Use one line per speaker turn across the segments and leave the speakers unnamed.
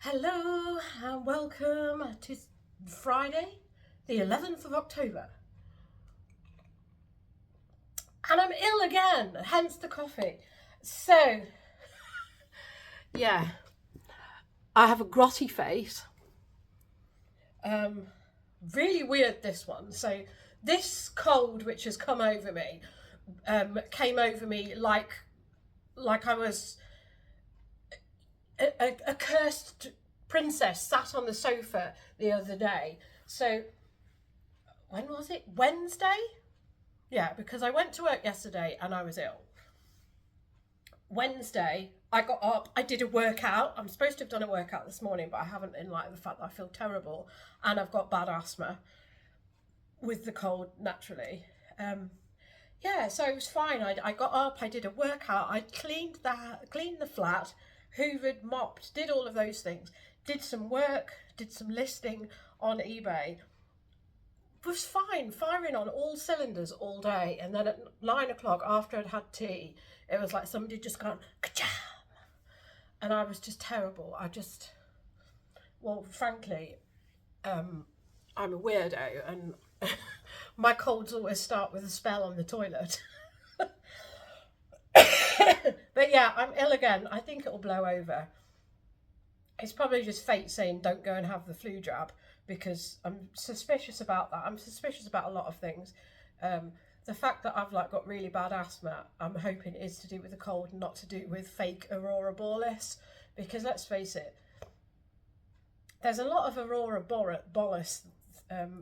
Hello and welcome to Friday, the 11th of October. And I'm ill again, hence the coffee. So, yeah, I have a grotty face. Really weird, this one. So, this cold which has come over me came over me like I was a cursed princess sat on the sofa the other day. So, when was it? Wednesday? Yeah, because I went to work yesterday and I was ill. Wednesday, I got up, I did a workout. I'm supposed to have done a workout this morning, but I haven't, in light of the fact that I feel terrible and I've got bad asthma with the cold naturally. Yeah, so it was fine. I got up, I did a workout, I cleaned the flat, hoovered, mopped, did all of those things, did some work, did some listing on eBay, was fine, firing on all cylinders all day. And then at 9 o'clock, after I'd had tea, it was like somebody just gone ka-chow, and I was just terrible. Well, frankly, I'm a weirdo, and my colds always start with a spell on the toilet. But yeah, I'm ill again. I think it'll blow over. It's probably just fate saying don't go and have the flu jab, because I'm suspicious about that. I'm suspicious about a lot of things. The fact that I've got really bad asthma, I'm hoping is to do with the cold and not to do with fake aurora borealis, because let's face it, there's a lot of aurora borealis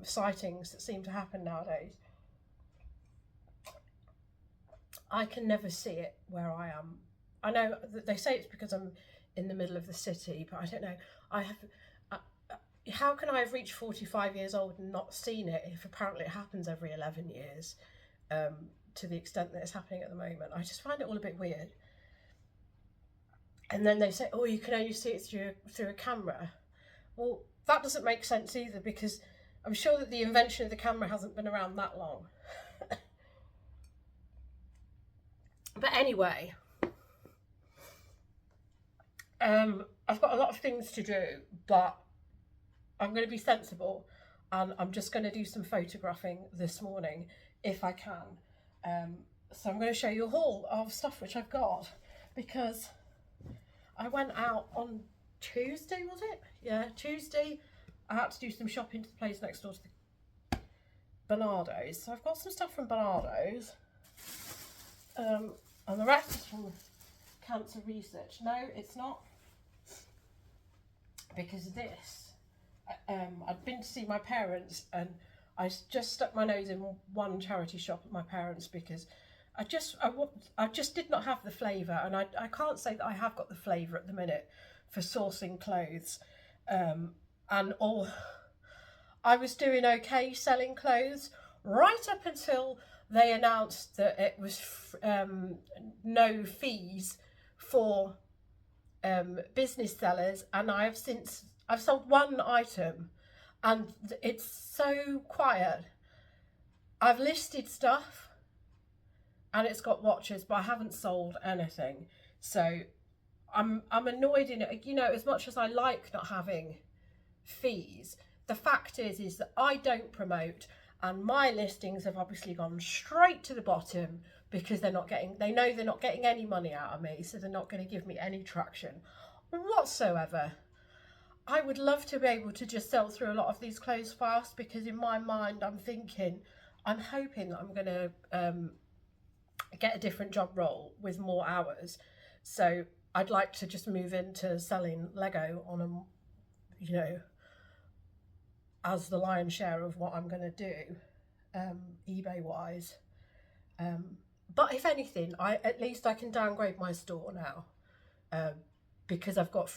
sightings that seem to happen nowadays. I can never see it where I am. I know that they say it's because I'm in the middle of the city, but I don't know. I have. How can I have reached 45 years old and not seen it if apparently it happens every 11 years, to the extent that it's happening at the moment? I just find it all a bit weird. And then they say, oh, you can only see it through a camera. Well, that doesn't make sense either, because I'm sure that the invention of the camera hasn't been around that long. But anyway, I've got a lot of things to do, but I'm going to be sensible, and I'm just going to do some photographing this morning if I can. So I'm going to show you a haul of stuff which I've got, because I went out on Tuesday, was it? Yeah, Tuesday. I had to do some shopping to the place next door to the Bernardo's. So I've got some stuff from Bernardo's, and the rest is from cancer research. No, it's not, because this, I'd been to see my parents, and I just stuck my nose in one charity shop at my parents, because I just did not have the flavour, and I can't say that I have got the flavour at the minute for sourcing clothes. And all, I was doing okay selling clothes right up until they announced that it was no fees for business sellers, and I've sold one item, and it's so quiet. I've listed stuff and it's got watches, but I haven't sold anything. So I'm annoyed in it. As much as I like not having fees, the fact is that I don't promote, and my listings have obviously gone straight to the bottom, because they know they're not getting any money out of me, so they're not going to give me any traction whatsoever. I would love to be able to just sell through a lot of these clothes fast, because in my mind I'm hoping that I'm going to get a different job role with more hours. So I'd like to just move into selling Lego on as the lion's share of what I'm going to do, eBay wise. But if anything, at least I can downgrade my store now, because I've got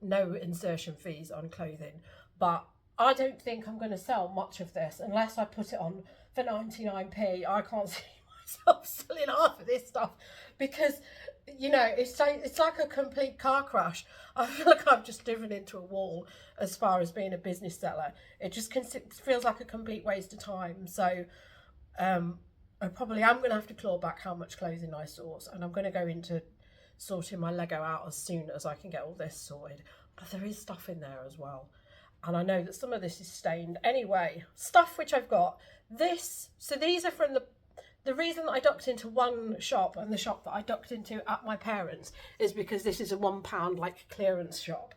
no insertion fees on clothing. But I don't think I'm going to sell much of this unless I put it on for 99p. I can't see myself selling half of this stuff, because it's like a complete car crash. I feel like I've just driven into a wall as far as being a business seller. It just feels like a complete waste of time. So I probably am going to have to claw back how much clothing I source, and I'm going to go into sorting my Lego out as soon as I can get all this sorted. But there is stuff in there as well. And I know that some of this is stained. Anyway, stuff which I've got. So these are from the reason that I ducked into one shop, and the shop that I ducked into at my parents', is because this is a £1 like clearance shop.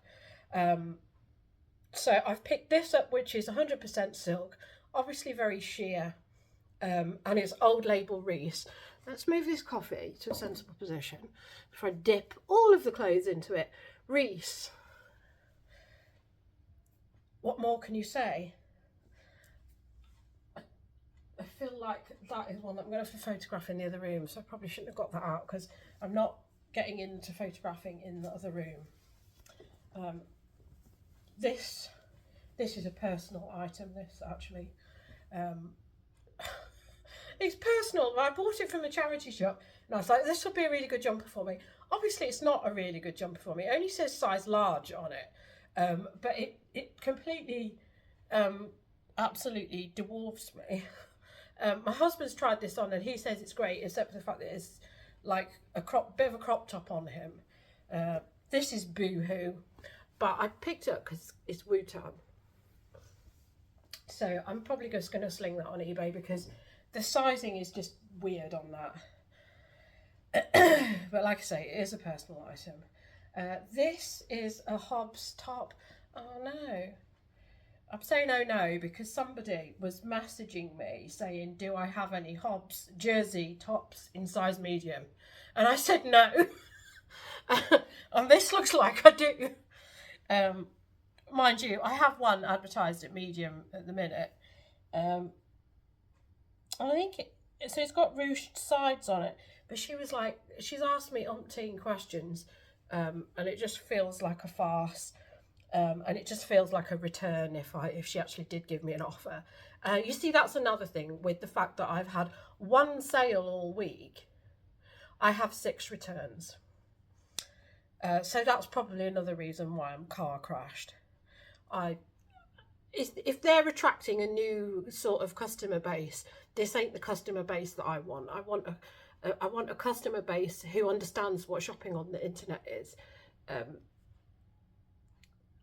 So I've picked this up, which is 100% silk, obviously very sheer, and it's old label Reese. Let's move this coffee to a sensible position before I dip all of the clothes into it. Reese. What more can you say? I feel like that is one that I'm going to have to photograph in the other room, so I probably shouldn't have got that out because I'm not getting into photographing in the other room. This is a personal item, this actually. It's personal. I bought it from a charity shop and I was like, this would be a really good jumper for me. Obviously it's not a really good jumper for me. It only says size large on it, but it completely absolutely dwarfs me. My husband's tried this on and he says it's great, except for the fact that it's like a bit of a crop top on him. This is boo-hoo, but I picked it up because it's Wu-Tang. So I'm probably just going to sling that on eBay because the sizing is just weird on that. But like I say, it is a personal item. This is a Hobbs top. Oh no. I'm saying oh no because somebody was messaging me saying, do I have any Hobbs jersey tops in size medium? And I said no. And this looks like I do. Mind you, I have one advertised at medium at the minute. I think so it's got ruched sides on it, but she was like, she's asked me umpteen questions, and it just feels like a farce, and it just feels like a return if she actually did give me an offer. You see, that's another thing with the fact that I've had one sale all week. I have 6 returns, so that's probably another reason why I'm car crashed. If they're attracting a new sort of customer base, this ain't the customer base that I want. I want a customer base who understands what shopping on the internet is.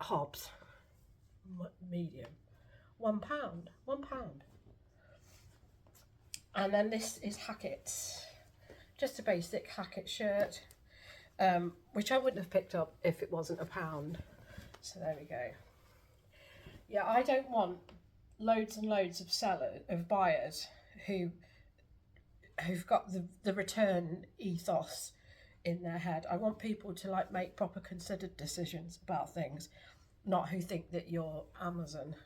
Hobbs, medium, £1, £1. And then this is Hackett's, just a basic Hackett shirt, which I wouldn't have picked up if it wasn't £1. So there we go. Yeah, I don't want loads and loads of buyers who've got the return ethos in their head. I want people to like make proper considered decisions about things, not who think that you're Amazon.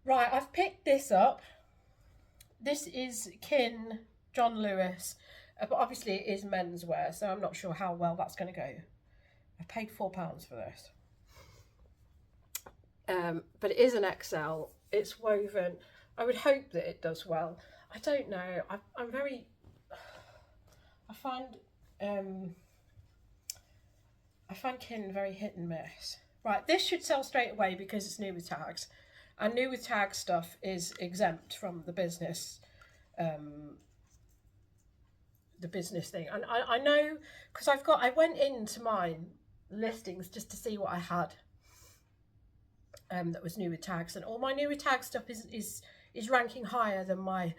Right, I've picked this up. This is Kin John Lewis, but obviously it is menswear, so I'm not sure how well that's going to go. I paid £4 for this. But it is an XL. It's woven. I would hope that it does well. I don't know. I'm very. I find Kin very hit and miss. Right, this should sell straight away because it's new with tags, and new with tag stuff is exempt from the business. The business thing, and I know because I went into my listings just to see what I had. That was new with tags, and all my new with tag stuff is ranking higher than my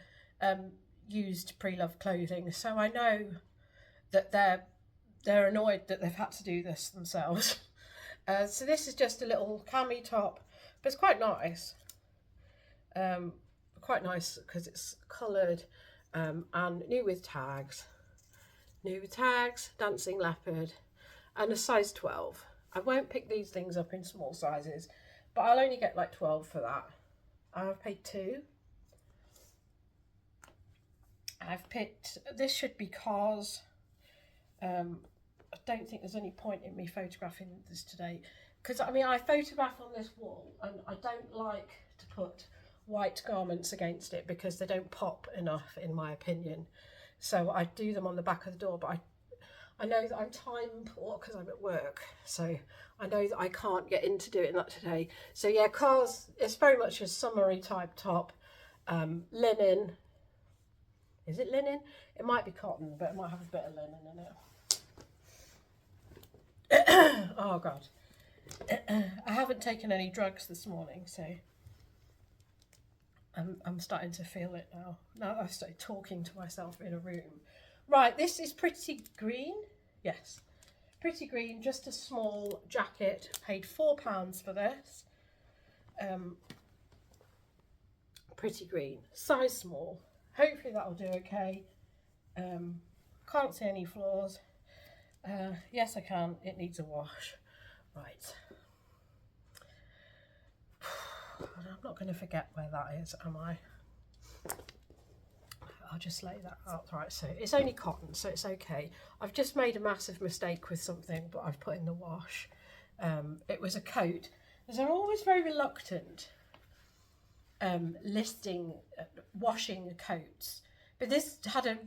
used pre-loved clothing, so I know that they're annoyed that they've had to do this themselves. So this is just a little cami top, but it's quite nice. Quite nice because it's coloured, and new with tags, dancing leopard, and a size 12. I won't pick these things up in small sizes, but I'll only get like 12 for that. I've paid 2. I've picked, this should be cars. I don't think there's any point in me photographing this today, because I mean I photograph on this wall and I don't like to put white garments against it because they don't pop enough in my opinion. So I do them on the back of the door, but I know that I'm time poor because I'm at work, so I know that I can't get into doing that today. So yeah, cars, it's very much a summery type top. Linen. Is it linen? It might be cotton, but it might have a bit of linen in it. Oh God. I haven't taken any drugs this morning, so I'm starting to feel it now. Now I've started talking to myself in a room. Right, this is Pretty Green. Yes, Pretty Green, just a small jacket. Paid £4 for this. Pretty Green, size small. Hopefully that'll do okay. Can't see any flaws. Yes, I can. It needs a wash. Right. I'm not going to forget where that is, am I? I'll just lay that out. Right, so it's only cotton, so it's okay. I've just made a massive mistake with something, but I've put in the wash. It was a coat. They're always very reluctant washing coats, but this had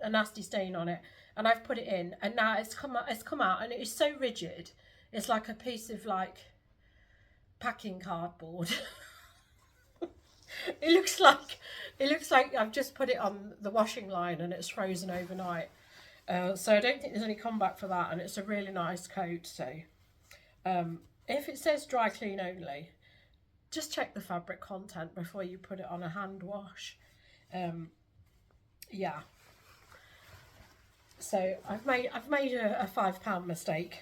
a nasty stain on it, and I've put it in, and now it's come out, and it is so rigid. It's like a piece of packing cardboard. It looks like I've just put it on the washing line and it's frozen overnight. So I don't think there's any comeback for that, and it's a really nice coat. So if it says dry clean only, just check the fabric content before you put it on a hand wash. Yeah. So I've made a £5 mistake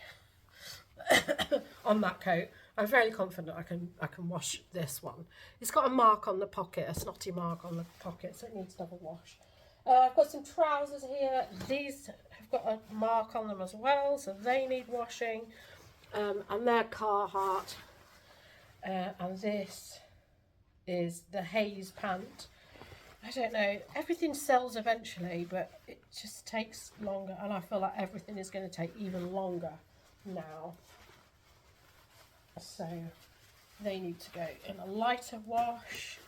on that coat. I'm very confident I can wash this one. It's got a mark on the pocket, a snotty mark on the pocket, so it needs double wash. I've got some trousers here. These have got a mark on them as well, so they need washing. And they're Carhartt. And this is the Haze pant. I don't know, everything sells eventually, but it just takes longer, and I feel like everything is going to take even longer now. So they need to go in a lighter wash.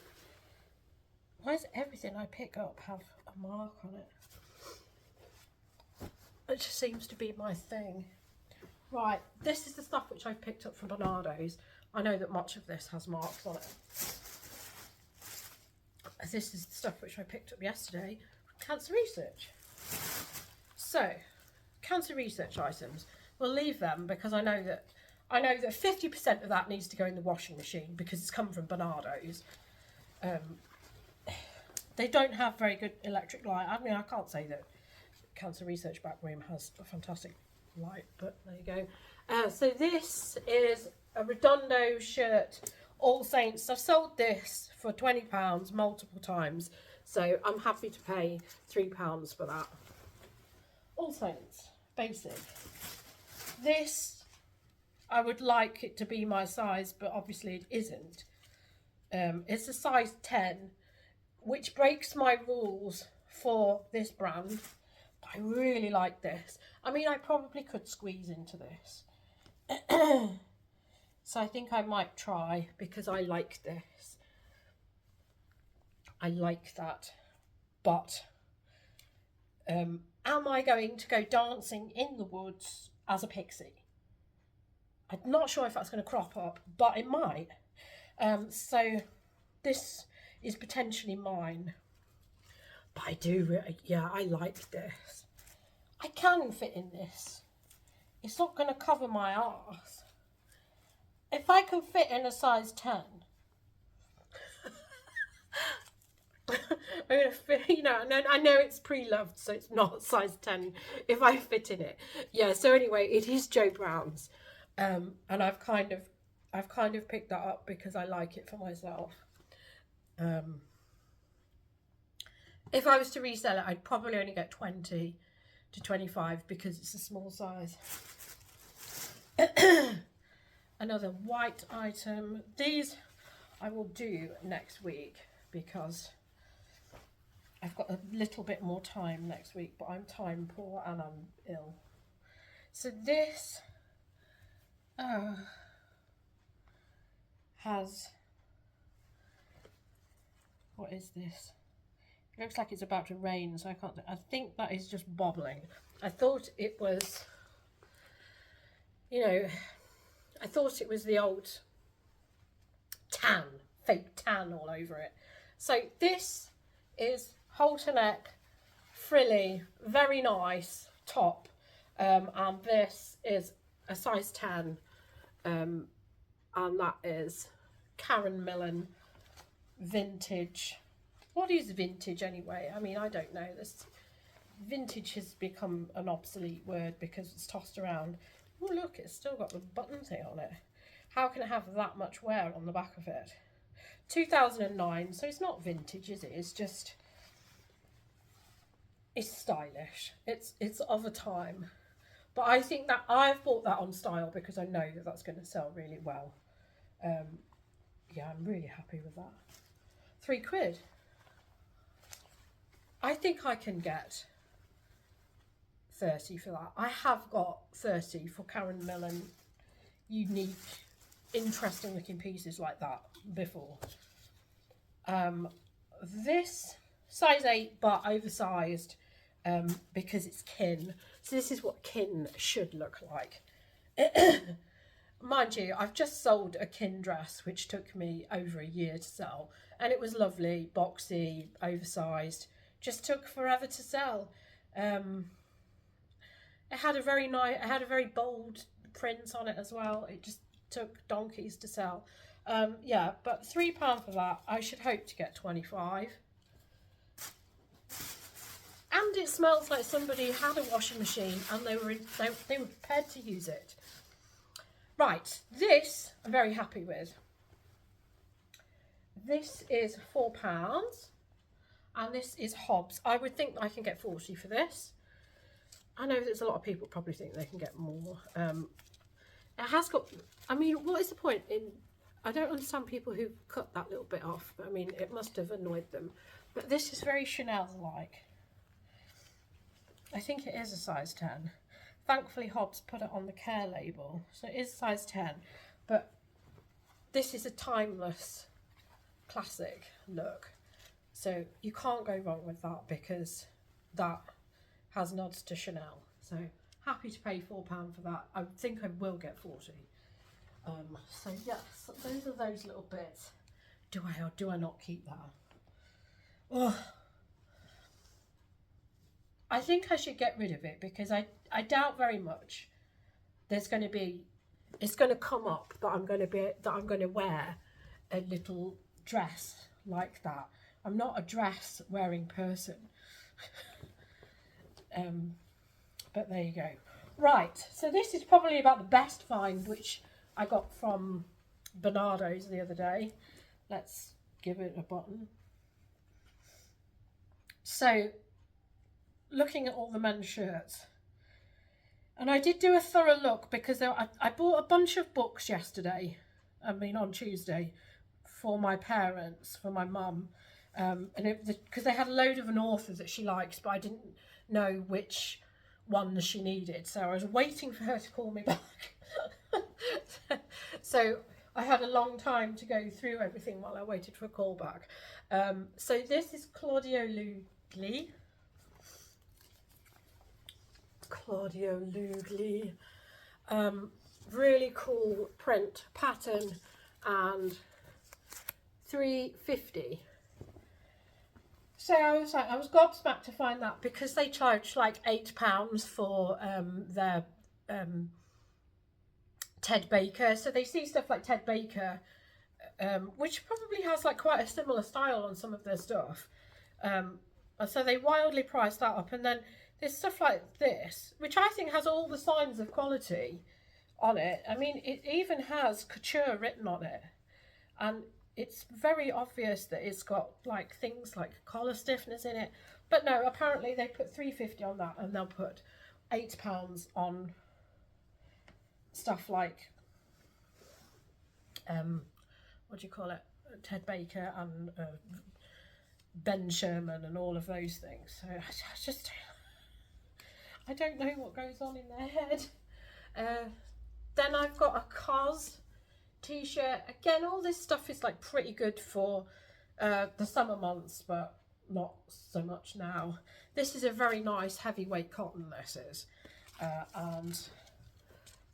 Why does everything I pick up have a mark on it? It just seems to be my thing. Right, this is the stuff which I picked up from Bernardo's. I know that much of this has marks on it. This is the stuff which I picked up yesterday from Cancer Research. So, cancer research items, we'll leave them because I know that 50% of that needs to go in the washing machine because it's come from Bernardo's. They don't have very good electric light. I mean, I can't say that Cancer Research Backroom has a fantastic light, but there you go. So this is a Redondo shirt, All Saints. I've sold this for £20 multiple times, so I'm happy to pay £3 for that. All Saints, basic. This, I would like it to be my size, but obviously it isn't. It's a size 10, which breaks my rules for this brand. But I really like this. I mean, I probably could squeeze into this. So I think I might try because I like this. I like that. But am I going to go dancing in the woods as a pixie? I'm not sure if that's going to crop up, but it might. So this is potentially mine. But I do, yeah, I like this. I can fit in this. It's not going to cover my arse. If I can fit in a size 10, I'm going to fit, you know, I know it's pre-loved, so it's not size 10 if I fit in it. Yeah, so anyway, it is Joe Brown's. And I've kind of picked that up because I like it for myself. If I was to resell it, I'd probably only get 20 to 25 because it's a small size. Another white item. These I will do next week because I've got a little bit more time next week, but I'm time poor and I'm ill. So this has, what is this? It looks like it's about to rain, so I think that is just bobbling. I thought it was, you know, I thought it was the old tan, fake tan all over it. So this is halter neck, frilly, very nice top. And this is a size 10, and that is Karen Millen vintage. What is vintage anyway? I mean, I don't know. This vintage has become an obsolete word because it's tossed around. Oh look, it's still got the button thing on it. How can it have that much wear on the back of it? 2009, so it's not vintage, is it? It's just, it's stylish. It's of a time. But I think that I've bought that on style because I know that that's going to sell really well. Yeah, I'm really happy with that. £3. I think I can get 30 for that. I have got 30 for Karen Millen unique, interesting looking pieces like that before. This size 8 but oversized because it's kin. So this is what kin should look like. Mind you, I've just sold a kin dress which took me over a year to sell, and it was lovely, boxy, oversized, just took forever to sell. It had a very nice, it had a very bold print on it as well. It just took donkeys to sell. Yeah, but £3 for that. I should hope to get 25. And it smells like somebody had a washing machine and they were prepared to use it. Right, this I'm very happy with. This is £4, and this is Hobbs. I would think I can get 40 for this. I know there's a lot of people probably think they can get more. It has got, I mean, what is the point in, I don't understand people who cut that little bit off, but I mean, it must have annoyed them. But this is very Chanel-like. I think it is a size 10. Thankfully, Hobbs put it on the care label, so it is size 10. But this is a timeless, classic look. So you can't go wrong with that because that has nods to Chanel. So happy to pay £4 for that. I think I will get 40. So yes, those are those little bits. Do I or do I not keep that? Oh, I think I should get rid of it because I doubt very much there's going to be, it's going to come up that I'm going to wear a little dress like that. I'm not a dress wearing person. But there you go. Right, so this is probably about the best find which I got from Bernardo's the other day. Let's give it a button. So, looking at all the men's shirts, and I did do a thorough look because I bought a bunch of books yesterday, I mean on Tuesday, for my parents, for my mum, and because they had a load of an author that she likes, but I didn't know which one she needed, so I was waiting for her to call me back. So I had a long time to go through everything while I waited for a call back. So this is Claudio Lugli. Really cool print pattern, and £3.50. So I was gobsmacked to find that because they charge like £8 for their Ted Baker. So they see stuff like Ted Baker, which probably has like quite a similar style on some of their stuff. So they wildly priced that up, and then there's stuff like this, which I think has all the signs of quality on it. I mean, it even has couture written on it, and it's very obvious that it's got like things like collar stiffness in it. But no, apparently they put £3.50 on that, and they'll put £8 on stuff like what do you call it, Ted Baker and Ben Sherman and all of those things. So I don't know what goes on in their head. Then I've got a COS t-shirt. Again, all this stuff is like pretty good for the summer months, but not so much now. This is a very nice heavyweight cotton, this is, and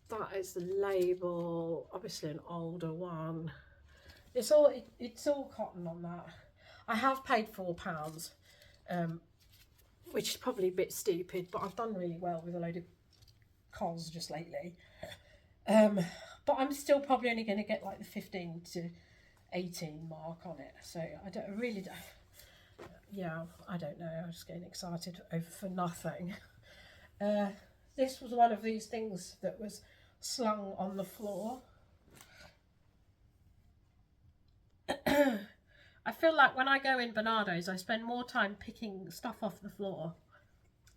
that is the label, obviously an older one. It's all cotton on that. I have paid £4, which is probably a bit stupid, but I've done really well with a load of COS just lately. But I'm still probably only going to get like the 15 to 18 mark on it. So I really don't, yeah, I don't know. I'm just getting excited over for nothing. This was one of these things that was slung on the floor. I feel like when I go in Bernardo's, I spend more time picking stuff off the floor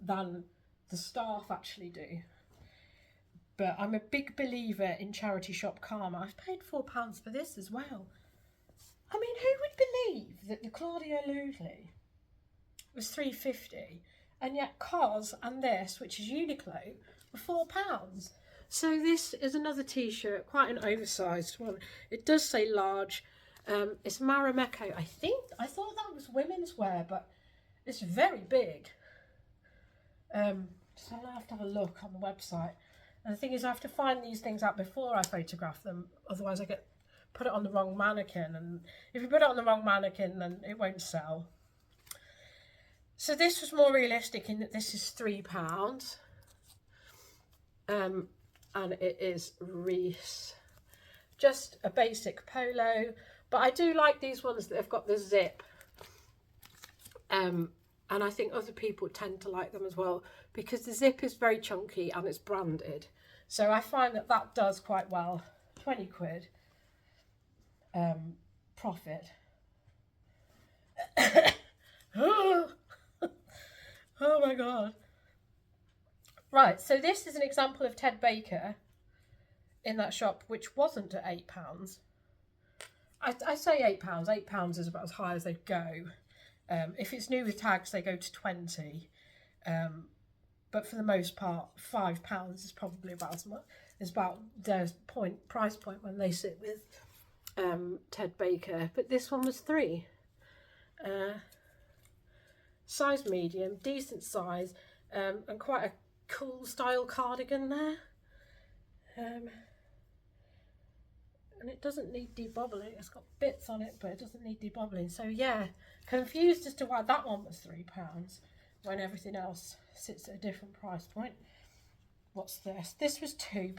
than the staff actually do. But I'm a big believer in charity shop karma. I've paid £4 for this as well. I mean, who would believe that the Claudio Louvre was £3.50 and yet COS and this, which is Uniqlo, were £4? So this is another t-shirt, quite an oversized one. It does say large. It's Marimekko. I thought that was women's wear, but it's very big. So I'll have to have a look on the website. And the thing is, I have to find these things out before I photograph them. Otherwise I put it on the wrong mannequin. And if you put it on the wrong mannequin, then it won't sell. So this was more realistic in that this is £3. And it is Reese. Just a basic polo. But I do like these ones that have got the zip. And I think other people tend to like them as well because the zip is very chunky and it's branded. So I find that that does quite well. 20 quid profit. Oh my God. Right, so this is an example of Ted Baker in that shop, which wasn't at £8. I say £8. £8 is about as high as they go. If it's new with tags, they go to 20. But for the most part, £5 is probably about as much. Is about their price point when they sit with Ted Baker. But this one was £3. Size medium, decent size, and quite a cool style cardigan there. And it doesn't need debobbling. It's got bits on it, but it doesn't need debobbling. So yeah, confused as to why that one was £3 when everything else sits at a different price point. What's this? This was £2.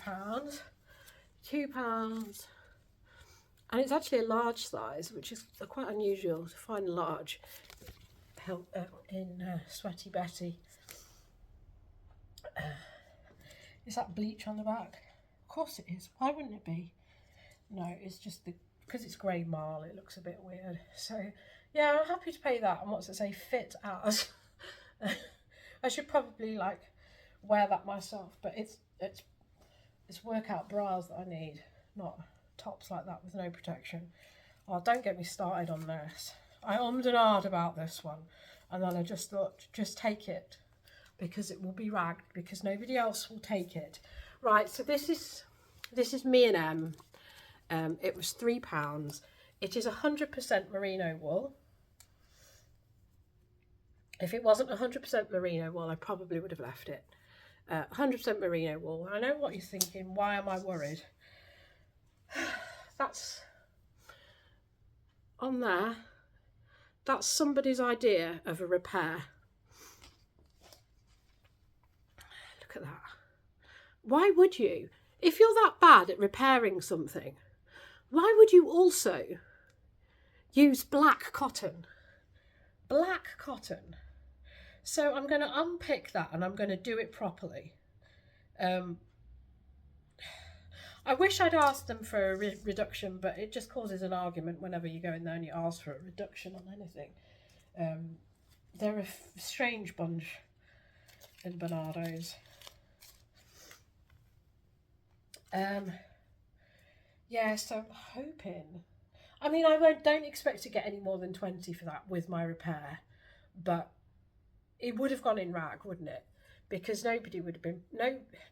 £2. And it's actually a large size, which is quite unusual to find large in Sweaty Betty. Is that bleach on the back? Of course it is. Why wouldn't it be? No, it's just because it's grey marl, it looks a bit weird. So yeah, I'm happy to pay that. And what's it say? Fit as. I should probably like wear that myself, but it's workout bras that I need, not tops like that with no protection. Oh, don't get me started on this. I ummed and ahed about this one, and then I just thought, just take it because it will be ragged because nobody else will take it. Right, so this is me and M. It was £3. It is 100% merino wool. If it wasn't 100% merino wool, I probably would have left it. 100% merino wool. I know what you're thinking. Why am I worried? That's on there. That's somebody's idea of a repair. Look at that. Why would you? If you're that bad at repairing something, why would you also use black cotton? Black cotton. So I'm going to unpick that and I'm going to do it properly. I wish I'd asked them for a reduction, but it just causes an argument whenever you go in there and you ask for a reduction on anything. They're a strange bunch in Bernardo's. Yeah, so I'm hoping. I mean, don't expect to get any more than 20 for that with my repair, but it would have gone in rag, wouldn't it? Because nobody would have been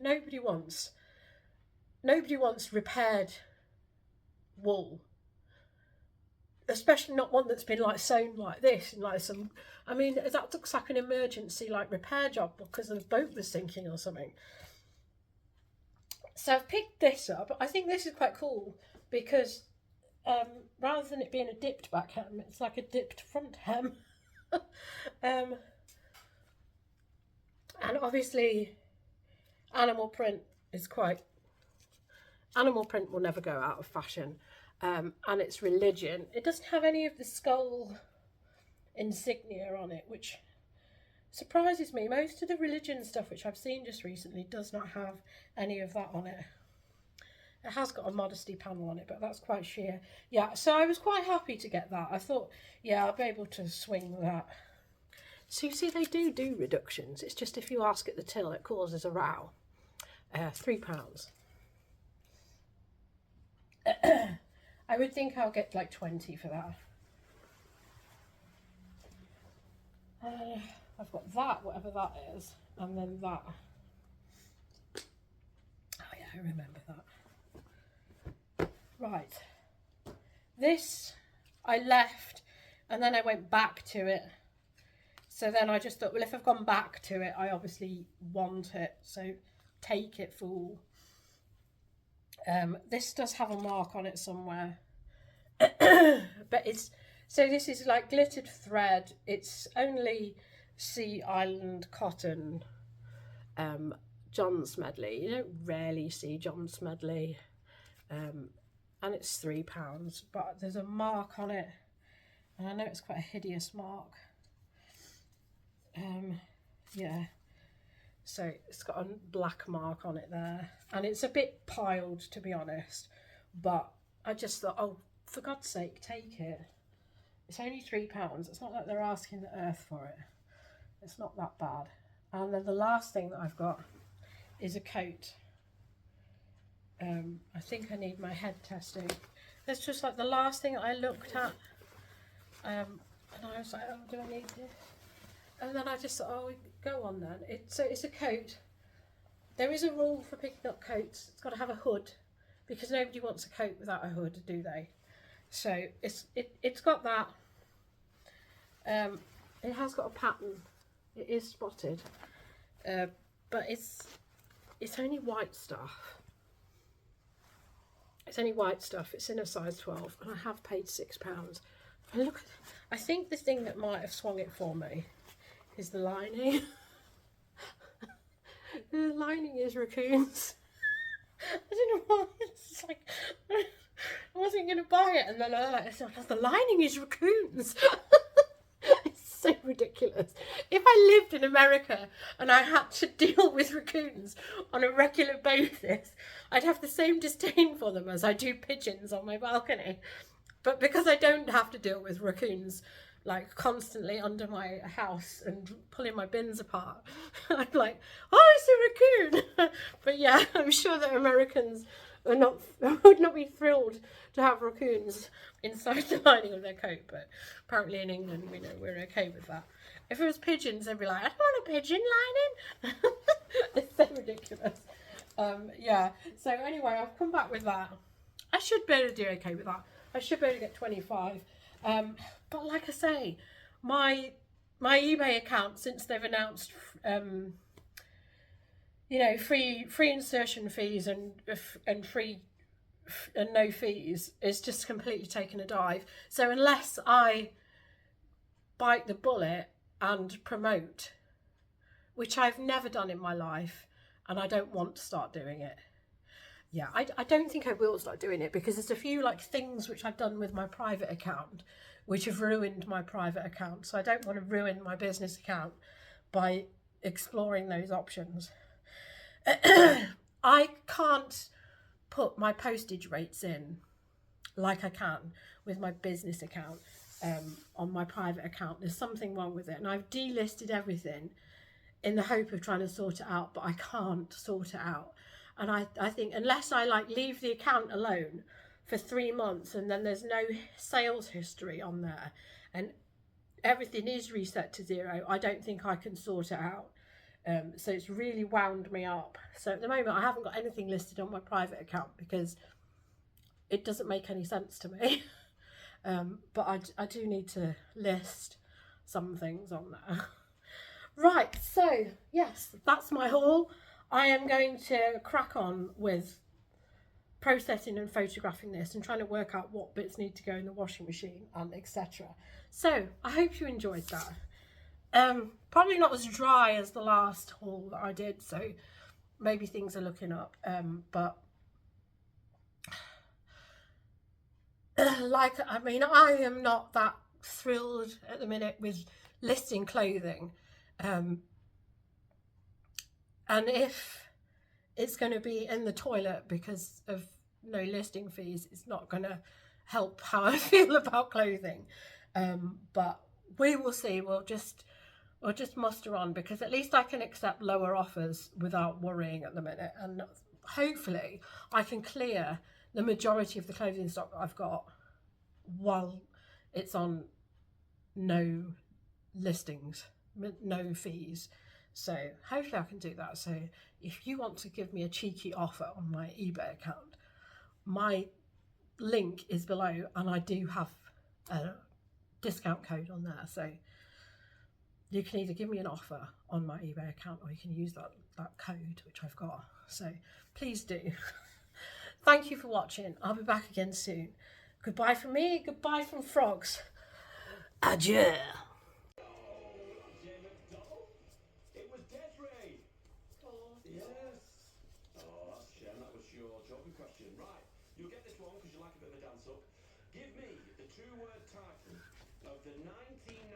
nobody wants repaired wool, especially not one that's been like sewn like this and like some. I mean, that looks like an emergency like repair job because the boat was sinking or something. So I've picked this up. I think this is quite cool because rather than it being a dipped back hem, it's like a dipped front hem. And obviously animal print is quite animal print will never go out of fashion. And it's religion. It doesn't have any of the skull insignia on it, which surprises me. Most of the religion stuff which I've seen just recently does not have any of that on it. It has got a modesty panel on it, but that's quite sheer. Yeah, so I was quite happy to get that. I thought, yeah, I'll be able to swing that. So you see, they do reductions. It's just if you ask at the till, it causes a row. £3. I would think I'll get like 20 for that. I've got that, whatever that is, and then that. Oh yeah, I remember that. Right. This I left, and then I went back to it. So then I just thought, well, if I've gone back to it, I obviously want it. So take it, fool. This does have a mark on it somewhere. But it's, so this is like glittered thread. It's only Sea Island cotton, John Smedley. You don't rarely see John Smedley. And it's £3, but there's a mark on it. And I know it's quite a hideous mark. Yeah, so it's got a black mark on it there, and it's a bit piled, to be honest, but I just thought, oh, for God's sake, take it. It's only £3. It's not like they're asking the earth for it. It's not that bad. And then the last thing that I've got is a coat. I think I need my head testing. That's just like the last thing I looked at, and I was like, oh, do I need this? And then I just thought, oh, go on then. It's a coat. There is a rule for picking up coats. It's got to have a hood, because nobody wants a coat without a hood, do they? So it's got that. It has got a pattern. It is spotted, but it's only white stuff. It's only white stuff. It's in a size 12, and I have paid £6. And look, I think the thing that might have swung it for me is the lining. The lining is raccoons. I don't know why. It's like, I wasn't going to buy it, and then I thought, the lining is raccoons. It's so ridiculous. If I lived in America and I had to deal with raccoons on a regular basis, I'd have the same disdain for them as I do pigeons on my balcony. But because I don't have to deal with raccoons like constantly under my house and pulling my bins apart, I'm like, oh, it's a raccoon. But yeah, I'm sure that Americans would not be thrilled to have raccoons inside the lining of their coat, but apparently in England we're okay with that. If it was pigeons, they'd be like, I don't want a pigeon lining. It's so ridiculous. Yeah, so anyway, I've come back with that. I should be able to do okay with that. I should be able to get 25. But like I say, my eBay account, since they've announced free insertion fees and free and no fees, is just completely taken a dive. So unless I bite the bullet and promote, which I've never done in my life, and I don't want to start doing it. Yeah, I don't think I will start doing it, because there's a few like things which I've done with my private account which have ruined my private account. So I don't want to ruin my business account by exploring those options. I can't put my postage rates in like I can with my business account on my private account. There's something wrong with it, and I've delisted everything in the hope of trying to sort it out, but I can't sort it out. And I think unless I like leave the account alone for 3 months and then there's no sales history on there and everything is reset to 0, I don't think I can sort it out. So it's really wound me up. So at the moment I haven't got anything listed on my private account because it doesn't make any sense to me. But I do need to list some things on there. Right, so yes, that's my haul. I am going to crack on with processing and photographing this and trying to work out what bits need to go in the washing machine and etc. So I hope you enjoyed that. Probably not as dry as the last haul that I did, so maybe things are looking up, but I mean, I am not that thrilled at the minute with listing clothing. And if it's going to be in the toilet because of no listing fees, it's not going to help how I feel about clothing. But we will see. We'll just muster on, because at least I can accept lower offers without worrying at the minute, and hopefully I can clear the majority of the clothing stock that I've got while it's on no listings, no fees. So hopefully I can do that. So if you want to give me a cheeky offer on my eBay account, my link is below, and I do have a discount code on there. So you can either give me an offer on my eBay account, or you can use that code which I've got. So please do. Thank you for watching. I'll be back again soon. Goodbye from me. Goodbye from frogs. Adieu.
Question. Right, you'll get this one because you like a bit of a dance up. Give me the two-word title of the 19